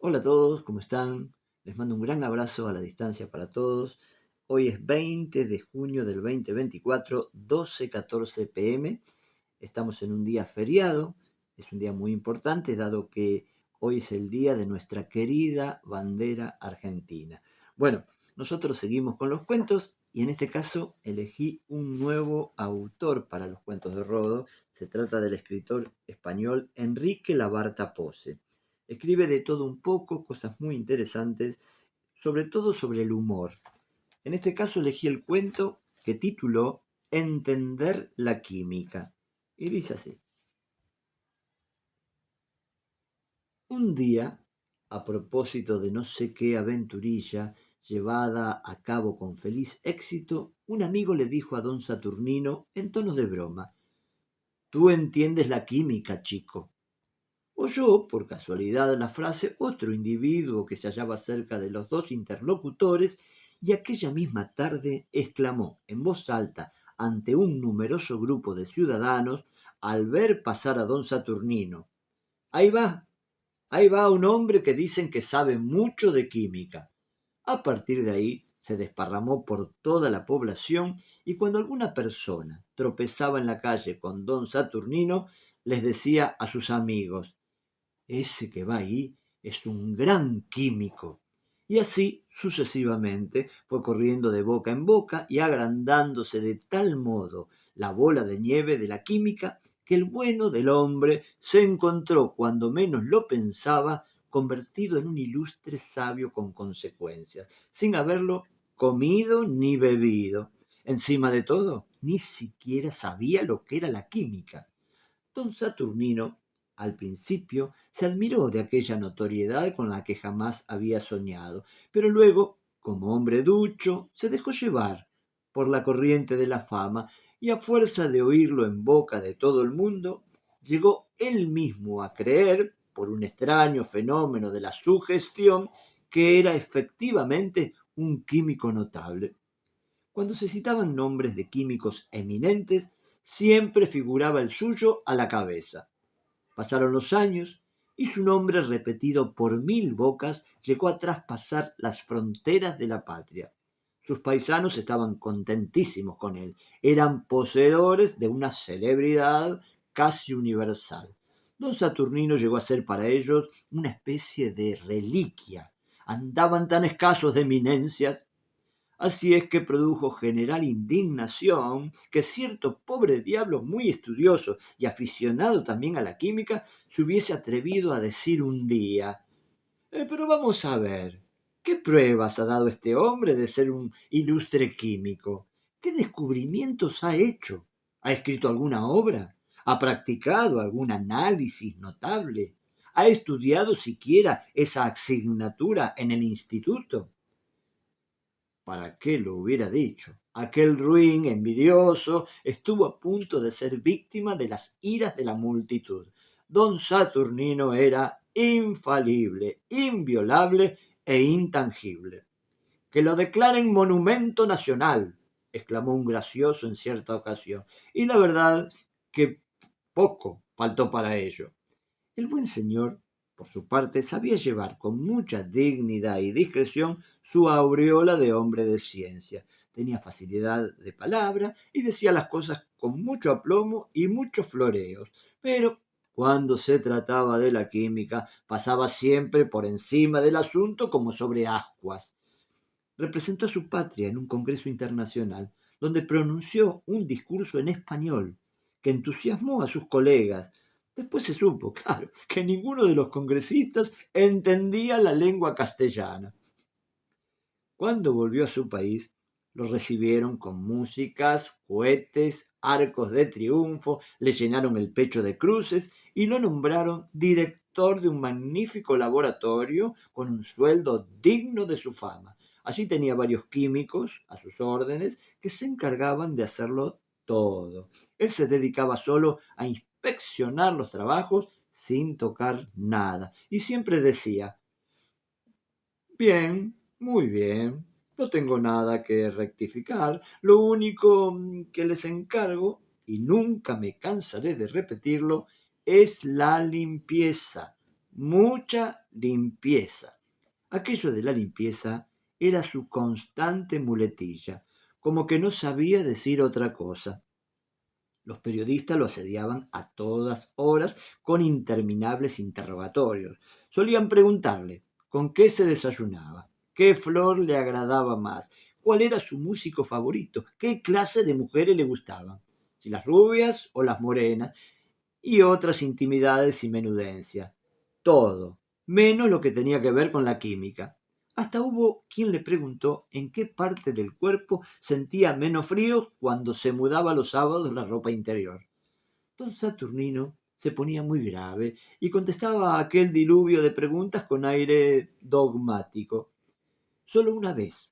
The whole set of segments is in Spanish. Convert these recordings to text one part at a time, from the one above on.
Hola a todos, ¿cómo están? Les mando un gran abrazo a la distancia para todos. Hoy es 20 de junio del 2024, 12:14 p.m. Estamos en un día feriado, es un día muy importante dado que hoy es el día de nuestra querida bandera argentina. Bueno, nosotros seguimos con los cuentos y en este caso elegí un nuevo autor para los cuentos de Rodo. Se trata del escritor español Enrique Labarta Pose. Escribe de todo un poco, cosas muy interesantes, sobre todo sobre el humor. En este caso elegí el cuento que tituló Entender la química. Y dice así. Un día, a propósito de no sé qué aventurilla llevada a cabo con feliz éxito, un amigo le dijo a don Saturnino en tono de broma: «Tú entiendes la química, chico». Oyó, por casualidad, la frase otro individuo que se hallaba cerca de los dos interlocutores y aquella misma tarde exclamó en voz alta ante un numeroso grupo de ciudadanos al ver pasar a don Saturnino: «Ahí va, ahí va un hombre que dicen que sabe mucho de química». A partir de ahí se desparramó por toda la población y cuando alguna persona tropezaba en la calle con don Saturnino, les decía a sus amigos: «Ese que va ahí es un gran químico». Y así sucesivamente fue corriendo de boca en boca y agrandándose de tal modo la bola de nieve de la química que el bueno del hombre se encontró, cuando menos lo pensaba, convertido en un ilustre sabio con consecuencias, sin haberlo comido ni bebido. Encima de todo, ni siquiera sabía lo que era la química. Don Saturnino, al principio, se admiró de aquella notoriedad con la que jamás había soñado, pero luego, como hombre ducho, se dejó llevar por la corriente de la fama y a fuerza de oírlo en boca de todo el mundo, llegó él mismo a creer, por un extraño fenómeno de la sugestión, que era efectivamente un químico notable. Cuando se citaban nombres de químicos eminentes, siempre figuraba el suyo a la cabeza. Pasaron los años y su nombre, repetido por 1000 bocas, llegó a traspasar las fronteras de la patria. Sus paisanos estaban contentísimos con él. Eran poseedores de una celebridad casi universal. Don Saturnino llegó a ser para ellos una especie de reliquia. Andaban tan escasos de eminencias. Así es que produjo general indignación que cierto pobre diablo muy estudioso y aficionado también a la química se hubiese atrevido a decir un día: pero vamos a ver, ¿qué pruebas ha dado este hombre de ser un ilustre químico? ¿Qué descubrimientos ha hecho? ¿Ha escrito alguna obra? ¿Ha practicado algún análisis notable? ¿Ha estudiado siquiera esa asignatura en el instituto? ¿Para qué lo hubiera dicho? Aquel ruin envidioso estuvo a punto de ser víctima de las iras de la multitud. Don Saturnino era infalible, inviolable e intangible. «Que lo declaren monumento nacional», exclamó un gracioso en cierta ocasión, y la verdad que poco faltó para ello. El buen señor, por su parte, sabía llevar con mucha dignidad y discreción su aureola de hombre de ciencia. Tenía facilidad de palabra y decía las cosas con mucho aplomo y muchos floreos, pero cuando se trataba de la química pasaba siempre por encima del asunto como sobre ascuas. Representó a su patria en un congreso internacional, donde pronunció un discurso en español que entusiasmó a sus colegas. Después se supo, claro, que ninguno de los congresistas entendía la lengua castellana. Cuando volvió a su país, lo recibieron con músicas, cohetes, arcos de triunfo, le llenaron el pecho de cruces y lo nombraron director de un magnífico laboratorio con un sueldo digno de su fama. Allí tenía varios químicos a sus órdenes que se encargaban de hacerlo todo. Él se dedicaba solo a inspeccionar los trabajos sin tocar nada y siempre decía: «Bien, muy bien, no tengo nada que rectificar. Lo único que les encargo, y nunca me cansaré de repetirlo, es la limpieza. mucha limpieza. Aquello de la limpieza era su constante muletilla, como que no sabía decir otra cosa. Los periodistas lo asediaban a todas horas con interminables interrogatorios. Solían preguntarle con qué se desayunaba, qué flor le agradaba más, cuál era su músico favorito, qué clase de mujeres le gustaban, si las rubias o las morenas, y otras intimidades y menudencias. Todo, menos lo que tenía que ver con la química. Hasta hubo quien le preguntó en qué parte del cuerpo sentía menos frío cuando se mudaba los sábados la ropa interior. Don Saturnino se ponía muy grave y contestaba a aquel diluvio de preguntas con aire dogmático. Solo una vez,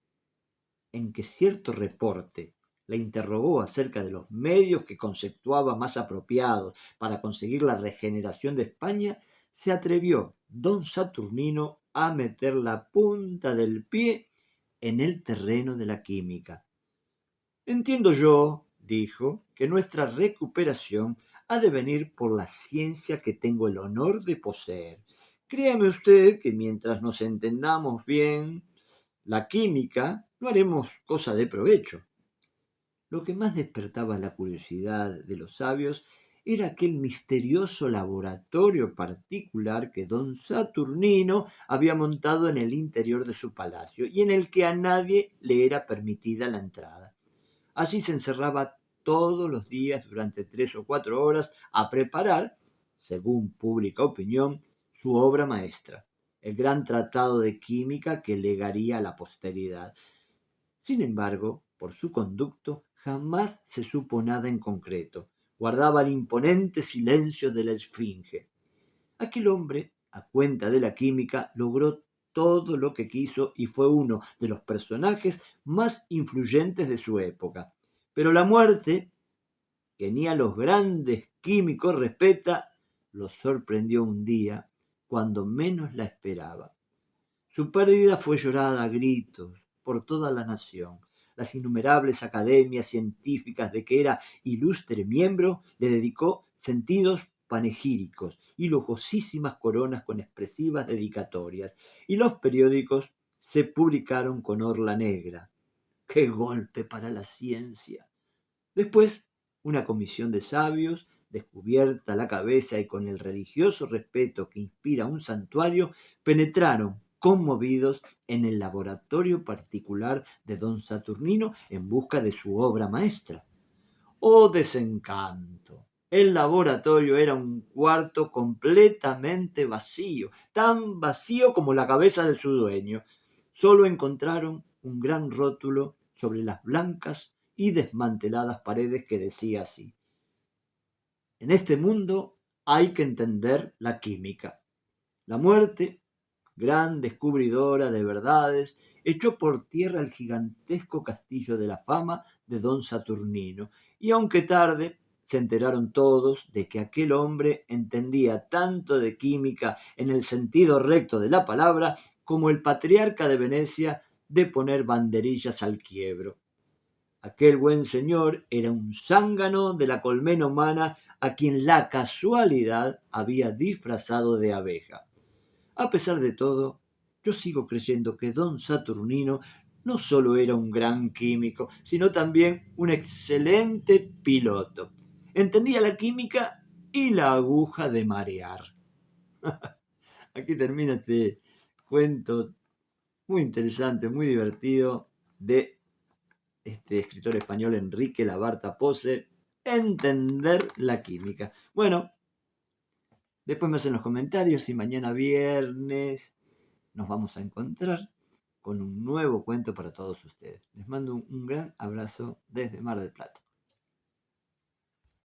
en que cierto reporte le interrogó acerca de los medios que conceptuaba más apropiados para conseguir la regeneración de España, se atrevió don Saturnino a meter la punta del pie en el terreno de la química. Entiendo yo, dijo, que nuestra recuperación ha de venir por la ciencia que tengo el honor de poseer. Créame usted que mientras nos entendamos bien, la química no haremos cosa de provecho. Lo que más despertaba la curiosidad de los sabios era aquel misterioso laboratorio particular que don Saturnino había montado en el interior de su palacio y en el que a nadie le era permitida la entrada. Allí se encerraba todos los días durante 3 o 4 horas a preparar, según pública opinión, su obra maestra, el gran tratado de química que legaría a la posteridad. Sin embargo, por su conducto jamás se supo nada en concreto. Guardaba el imponente silencio de la esfinge. Aquel hombre, a cuenta de la química, logró todo lo que quiso y fue uno de los personajes más influyentes de su época. Pero la muerte, que ni a los grandes químicos respeta, lo sorprendió un día cuando menos la esperaba. Su pérdida fue llorada a gritos por toda la nación. Las innumerables academias científicas de que era ilustre miembro le dedicó sentidos panegíricos y lujosísimas coronas con expresivas dedicatorias, y los periódicos se publicaron con orla negra. ¡Qué golpe para la ciencia! Después, una comisión de sabios, descubierta la cabeza y con el religioso respeto que inspira un santuario, penetraron conmovidos en el laboratorio particular de don Saturnino en busca de su obra maestra. ¡Oh, desencanto! El laboratorio era un cuarto completamente vacío, tan vacío como la cabeza de su dueño. Solo encontraron un gran rótulo sobre las blancas y desmanteladas paredes que decía así: en este mundo hay que entender la química. La muerte, gran descubridora de verdades, echó por tierra el gigantesco castillo de la fama de don Saturnino, y aunque tarde, se enteraron todos de que aquel hombre entendía tanto de química en el sentido recto de la palabra como el patriarca de Venecia de poner banderillas al quiebro. Aquel buen señor era un zángano de la colmena humana a quien la casualidad había disfrazado de abeja. A pesar de todo, yo sigo creyendo que don Saturnino no solo era un gran químico, sino también un excelente piloto. Entendía la química y la aguja de marear. Aquí termina este cuento muy interesante, muy divertido de este escritor español Enrique Labarta Pose, Entender la química. Bueno, después me hacen los comentarios y mañana viernes nos vamos a encontrar con un nuevo cuento para todos ustedes. Les mando un gran abrazo desde Mar del Plata.